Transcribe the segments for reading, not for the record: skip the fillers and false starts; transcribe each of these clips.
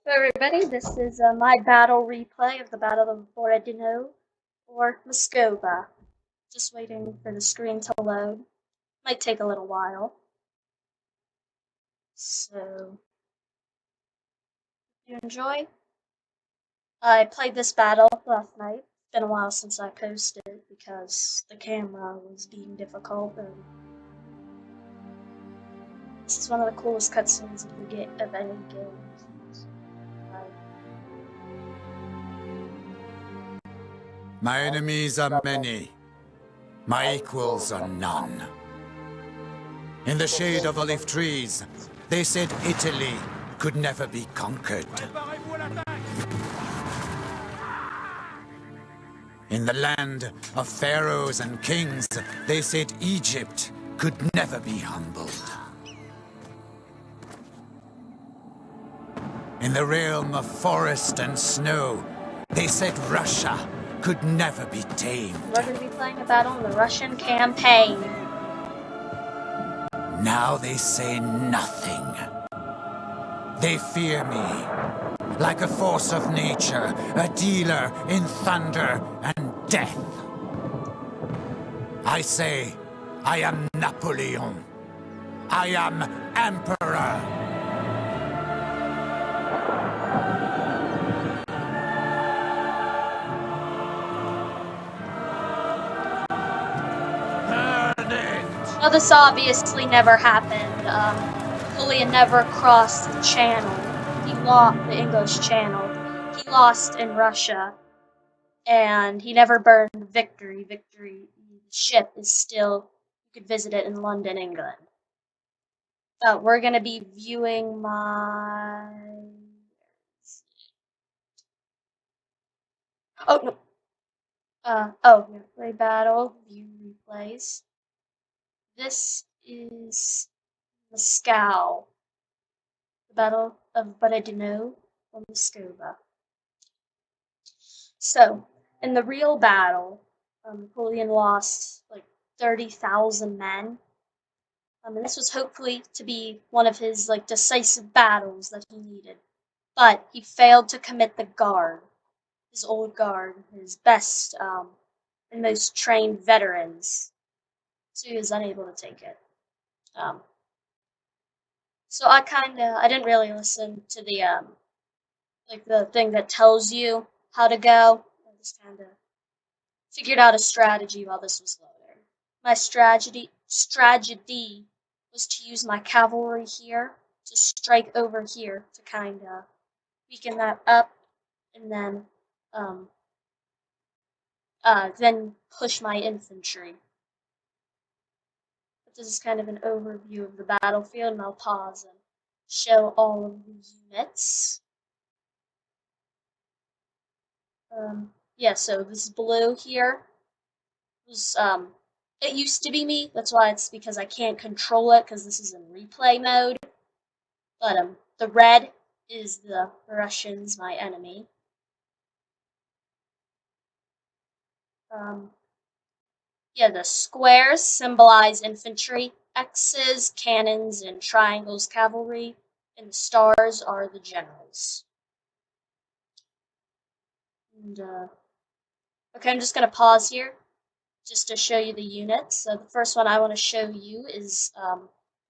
Hello everybody, this is my battle replay of the Battle of Borodino or Moscova. Just waiting for the screen to load. Might take a little while. So, if you enjoy. I played this battle last night. It's been a while since I posted because the camera was being difficult. And this is one of the coolest cutscenes you get of any game. My enemies are many. My equals are none. In the shade of olive trees, they said Italy could never be conquered. In the land of pharaohs and kings, they said Egypt could never be humbled. In the realm of forest and snow, they said Russia could never be tamed. We're going to be playing a battle in the Russian campaign. Now they say nothing. They fear me, like a force of nature, a dealer in thunder and death. I say, I am Napoleon. I am Emperor. Well, this obviously never happened. Napoleon never crossed the channel. He lost the English Channel. He lost in Russia. And he never burned Victory. Victory, the ship is still, you could visit it in London, England. We're going to be viewing my... Oh, no. Replay battle, view replays. This is Moscow, the Battle of Borodino or Moscova. So, in the real battle, Napoleon lost like 30,000 men. And this was hopefully to be one of his like decisive battles that he needed. But he failed to commit the guard, his old guard, his best and most trained veterans. So he was unable to take it. So I didn't really listen to the like the thing that tells you how to go. I just kind of figured out a strategy while this was loading. My strategy was to use my cavalry here to strike over here to kind of weaken that up, and then push my infantry. But this is kind of an overview of the battlefield, and I'll pause and show all of the units. Yeah, so this blue here was, it used to be me. That's why it's because I can't control it because this is in replay mode. But, the red is the Russians, my enemy. Yeah, the squares symbolize infantry, X's, cannons, and triangles, cavalry, and the stars are the generals. And, okay, I'm just going to pause here just to show you the units. So the first one I want to show you is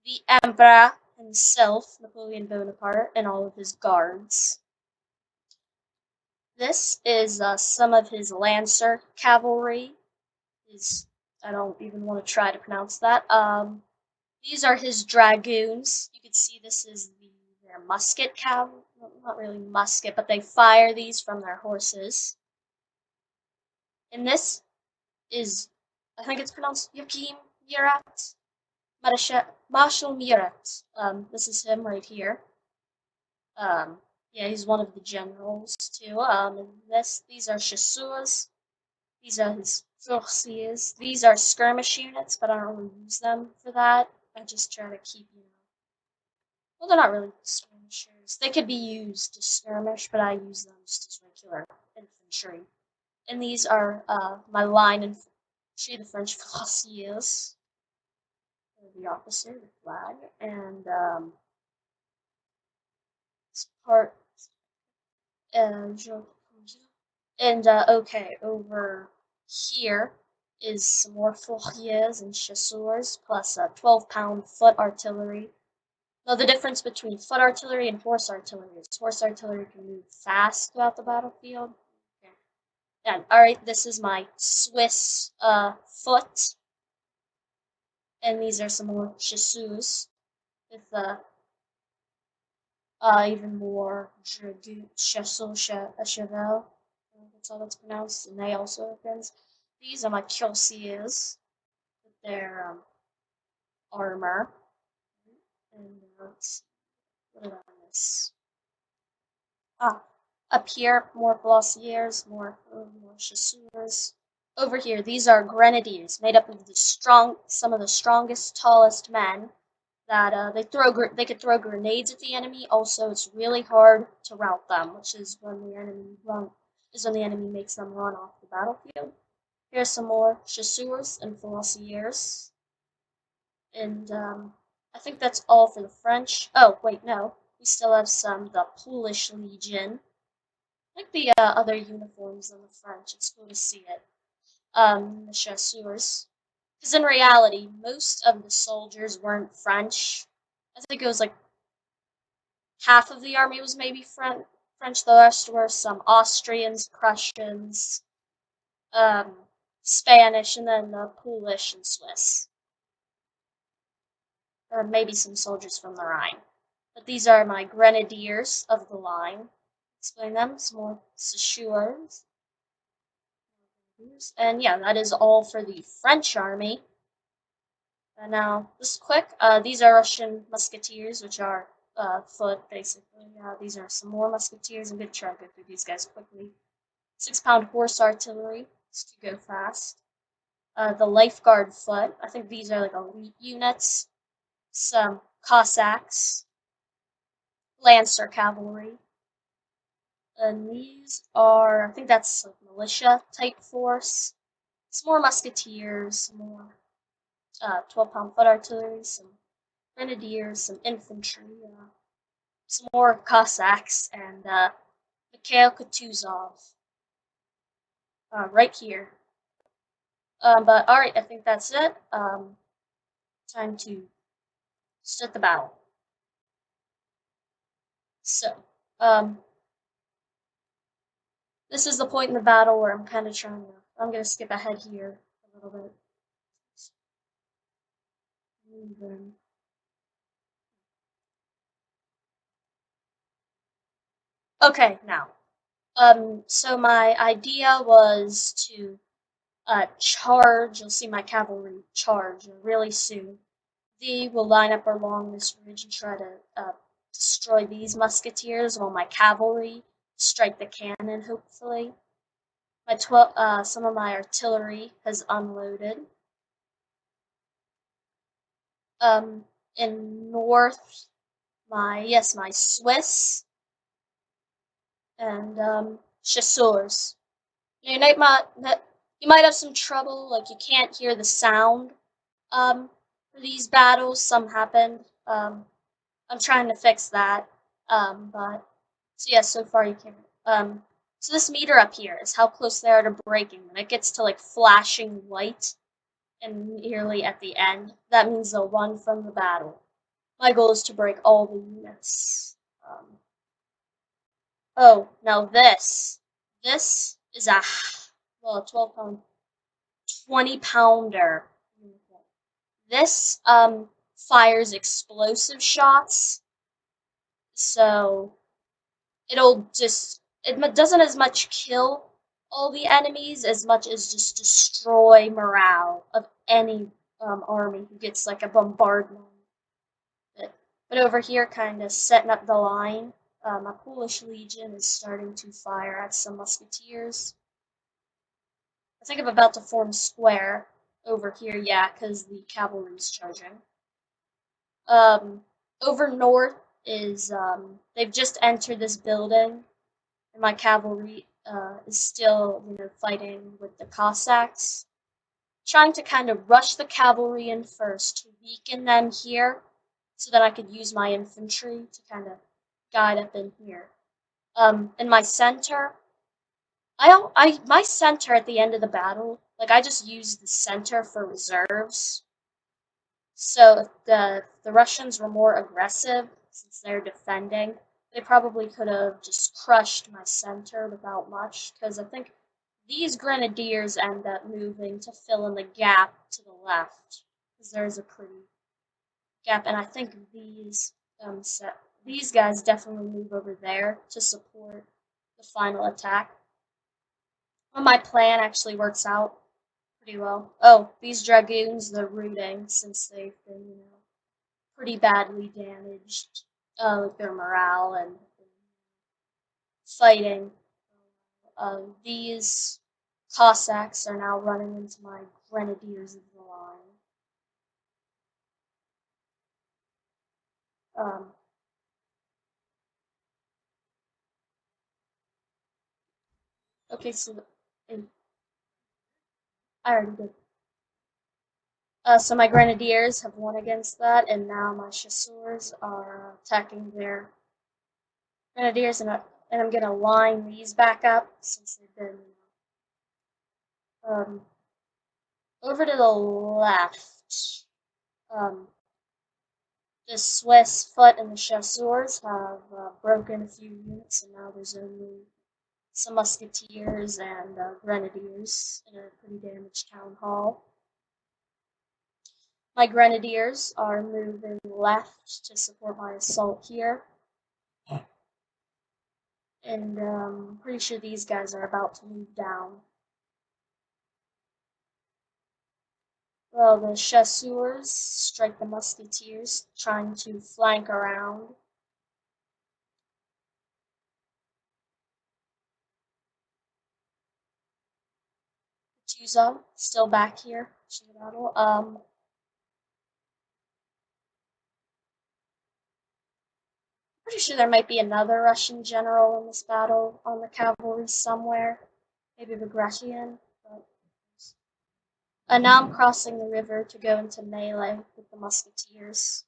the Emperor himself, Napoleon Bonaparte, and all of his guards. This is some of his Lancer cavalry. I don't even want to try to pronounce that. These are his dragoons. You can see this is their musket cavalry. Not really musket, but they fire these from their horses. And this is, I think it's pronounced Joachim Murat. Marshal Murat. This is him right here. Yeah, he's one of the generals too. And these are chasseurs. These are his forces. These are skirmish units, but I don't really use them for that. I just try to keep, well, they're not really skirmishers. They could be used to skirmish, but I use them just as regular infantry. And these are my line infantry, the French forces. The officer, the flag, and this part je- and okay, over here is some more fourriers and chasseurs, plus a 12-pound foot artillery. Now, the difference between foot artillery and horse artillery is horse artillery can move fast throughout the battlefield. Okay. And alright, this is my Swiss foot, and these are some more chasseurs with even more chasseurs, cheval. That's how that's pronounced, and they also have guns. These are my cuirassiers with their armor. And let's what did I miss? Ah, up here, more glossiers, more chasseurs. Over here, these are grenadiers, made up of some of the strongest, tallest men. That they could throw grenades at the enemy. Also, it's really hard to rout them, which is when the enemy makes them run off the battlefield. Here's some more chasseurs and fusiliers, and I think that's all for the French. Oh wait, no, we still have the Polish Legion. I like the other uniforms on the French. It's cool to see it. The chasseurs. Because in reality, most of the soldiers weren't French. I think it was like half of the army was maybe French. The rest were some Austrians, Prussians, Spanish, and then Polish and Swiss. Or maybe some soldiers from the Rhine. But these are my grenadiers of the line. Explain them. Some more chasseurs. And yeah, that is all for the French army. And now, just quick, these are Russian musketeers, which are foot, basically. These are some more musketeers. I'm going to try to go through these guys quickly. 6-pound horse artillery, just to go fast. The lifeguard foot, I think these are like elite units. Some Cossacks, Lancer cavalry. And these are, I think that's like militia type force. Some more musketeers, some more 12-pound foot artillery, some grenadiers, some infantry, some more Cossacks, and Mikhail Kutuzov right here. But alright, I think that's it. Time to start the battle. So, this is the point in the battle where I'm kind of I'm going to skip ahead here a little bit. Okay, now. So my idea was to charge. You'll see my cavalry charge really soon. They will line up along this ridge and try to destroy these musketeers, while my cavalry strike the cannon. Hopefully, some of my artillery has unloaded. In north, my Swiss and chasseurs. You might have some trouble, like you can't hear the sound for these battles. Some happen. I'm trying to fix that. But so yeah, so far you can. So this meter up here is how close they are to breaking. When it gets to like flashing white and nearly at the end, that means they'll run from the battle. My goal is to break all the units. Oh, now this is a 12-pound, 20-pounder. This fires explosive shots, so it doesn't as much kill all the enemies as much as just destroy morale of any army who gets like a bombardment. But over here, kind of setting up the line, my Polish Legion is starting to fire at some musketeers. I think I'm about to form square over here, yeah, because the cavalry's charging. Over north is, they've just entered this building, and my cavalry is still, fighting with the Cossacks. Trying to kind of rush the cavalry in first to weaken them here, so that I could use my infantry to kind of guide up in here. In my center, my center at the end of the battle, like I just used the center for reserves. So if the Russians were more aggressive, since they're defending, they probably could have just crushed my center without much, because I think these grenadiers end up moving to fill in the gap to the left, because there's a pretty gap, and I think these guys definitely move over there to support the final attack. Well, my plan actually works out pretty well. Oh, these dragoons, they're rooting since they've been, pretty badly damaged, like their morale and fighting. These Cossacks are now running into my grenadiers of the line. Um, okay, so I already did. So my grenadiers have won against that, and now my chasseurs are attacking their grenadiers, and I'm gonna line these back up since they've been um, over to the left. Um, the Swiss foot and the chasseurs have broken a few units, and now there's only some musketeers and grenadiers in a pretty damaged town hall. My grenadiers are moving left to support my assault here. And I'm pretty sure these guys are about to move down. Well, the chasseurs strike the musketeers, trying to flank around. Tuzo still back here. Battle. Pretty sure there might be another Russian general in this battle on the cavalry somewhere. Maybe Bagration. But now I'm crossing the river to go into melee with the musketeers.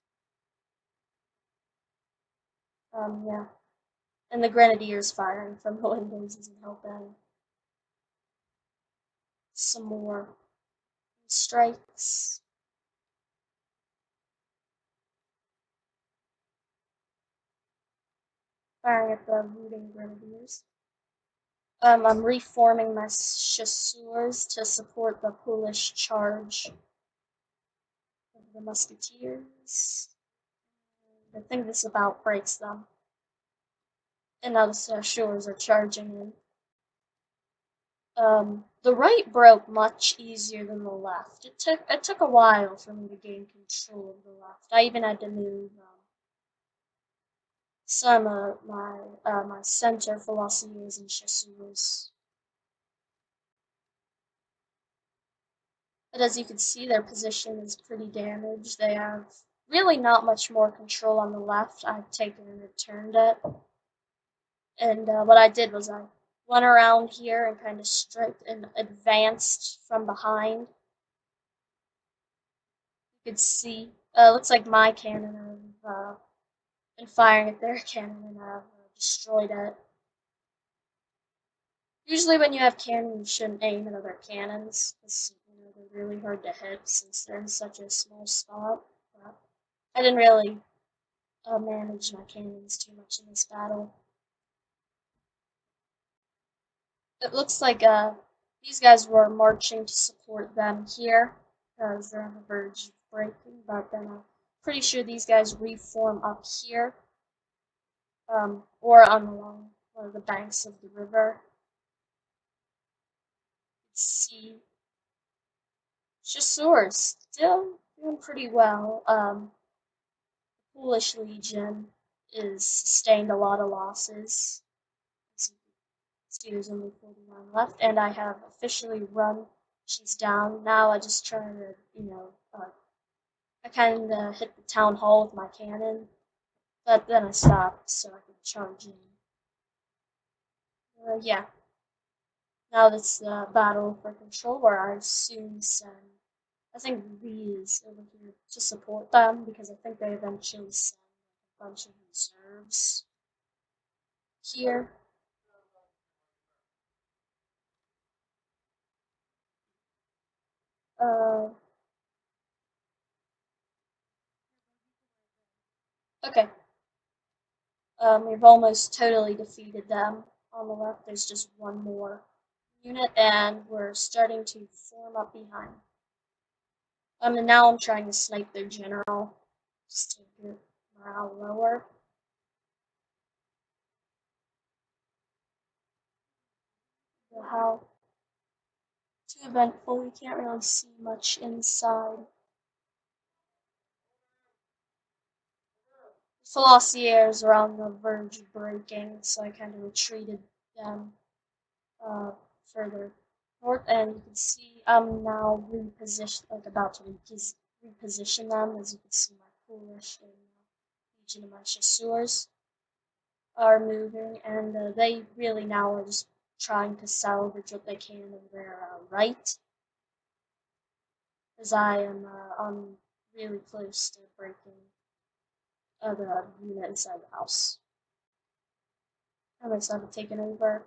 Yeah. And the grenadiers firing from the windows isn't helping. Some more strikes. Firing at the looting grenadiers. I'm reforming my chasseurs to support the Polish charge of the musketeers. I think this about breaks them. And now the chasseurs are charging in. The right broke much easier than the left. It took a while for me to gain control of the left. I even had to move some of my center philosophers and chasseurs. But as you can see, their position is pretty damaged. They have really not much more control on the left. I've taken and returned it. And what I did was I went around here and kind of striked and advanced from behind. You could see, looks like my cannon have been firing at their cannon and have destroyed it. Usually when you have cannons, you shouldn't aim at other cannons, because they're really hard to hit since they're in such a small spot. But I didn't really manage my cannons too much in this battle. It looks like these guys were marching to support them here, because they're on the verge of breaking, but then I'm pretty sure these guys reform up here, or along one of the banks of the river. Let's see. Chasseurs still doing pretty well. Polish Legion is sustained a lot of losses. There's only 49 left, and I have officially run. She's down. Now I just try to, I kind of hit the town hall with my cannon, but then I stopped so I could charge in. Yeah. Now that's the battle for control, where I soon send, I think, these over here to support them, because I think they eventually send a bunch of reserves here. Okay. We've almost totally defeated them. On the left, there's just one more unit, and we're starting to form up behind. And now I'm trying to snipe their general, just to get morale lower. How too eventful, we can't really see much inside. Philossiers are on the verge of breaking, so I kind of retreated them uh, further north, and you can see I'm now about to reposition them. As you can see, my Polish and Legion of my chasseurs are moving, and they really now are just trying to salvage what they can of their right, as I am I'm really close to breaking the unit inside the house. I'm excited to take it over.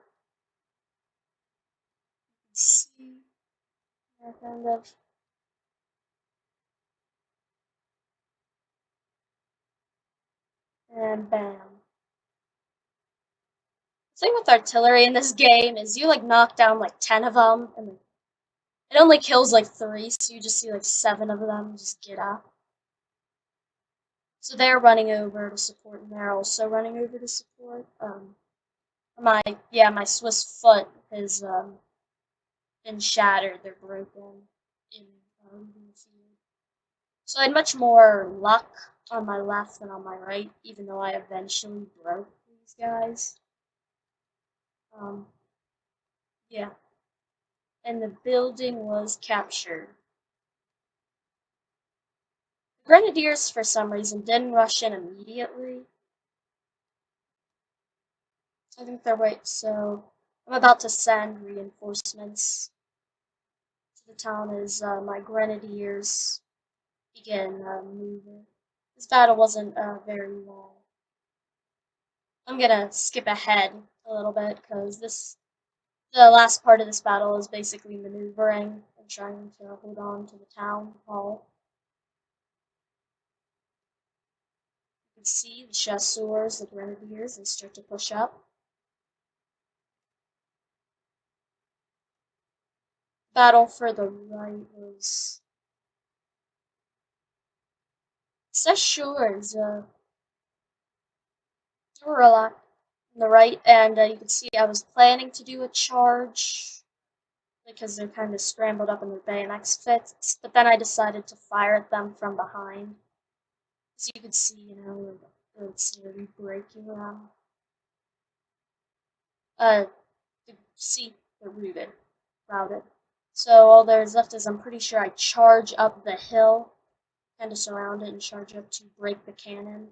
See, that kind of. And bam. The thing with artillery in this game is you like knock down like 10 of them, and it only kills like 3, so you just see like 7 of them just get out. So they're running over to support, and they're also running over to support. My Swiss foot has been shattered. They're broken in the field. So I had much more luck on my left than on my right, even though I eventually broke these guys. Yeah. And the building was captured. The Grenadiers, for some reason, didn't rush in immediately. I think they're right, so I'm about to send reinforcements to the town as my Grenadiers begin moving. This battle wasn't very long. I'm gonna skip ahead a little bit because the last part of this battle is basically maneuvering and trying to hold on to the town hall. You can see the chasseurs, the Grenadiers, they start to push up. Battle for the right was chasseurs. There were a lot on the right, and you can see I was planning to do a charge because they're kind of scrambled up in their bayonets fits, but then I decided to fire at them from behind. As you can see, it's really breaking them. You see, they're routed. So all there's left is I'm pretty sure I charge up the hill, kind of surround it and charge up to break the cannon,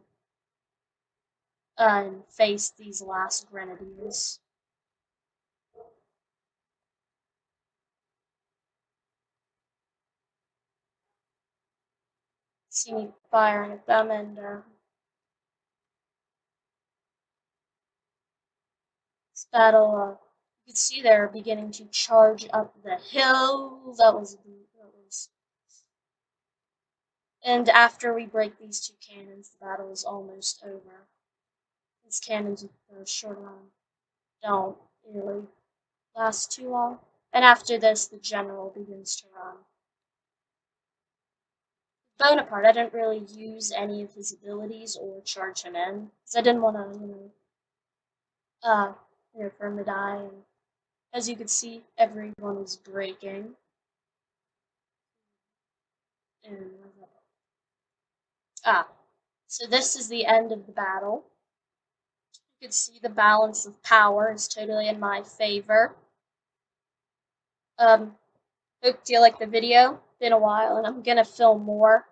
and face these last Grenadiers. See me firing at them, and this battle, you can see they're beginning to charge up the hill. And after we break these 2 cannons, the battle is almost over. These cannons are short on, don't really last too long. And after this, the general begins to run. Bonaparte, I didn't really use any of his abilities or charge him in, because I didn't want to, for him to die. And as you can see, everyone is breaking. And so this is the end of the battle. You can see the balance of power is totally in my favor. Hope you like the video. Been a while, and I'm gonna film more.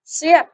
See ya.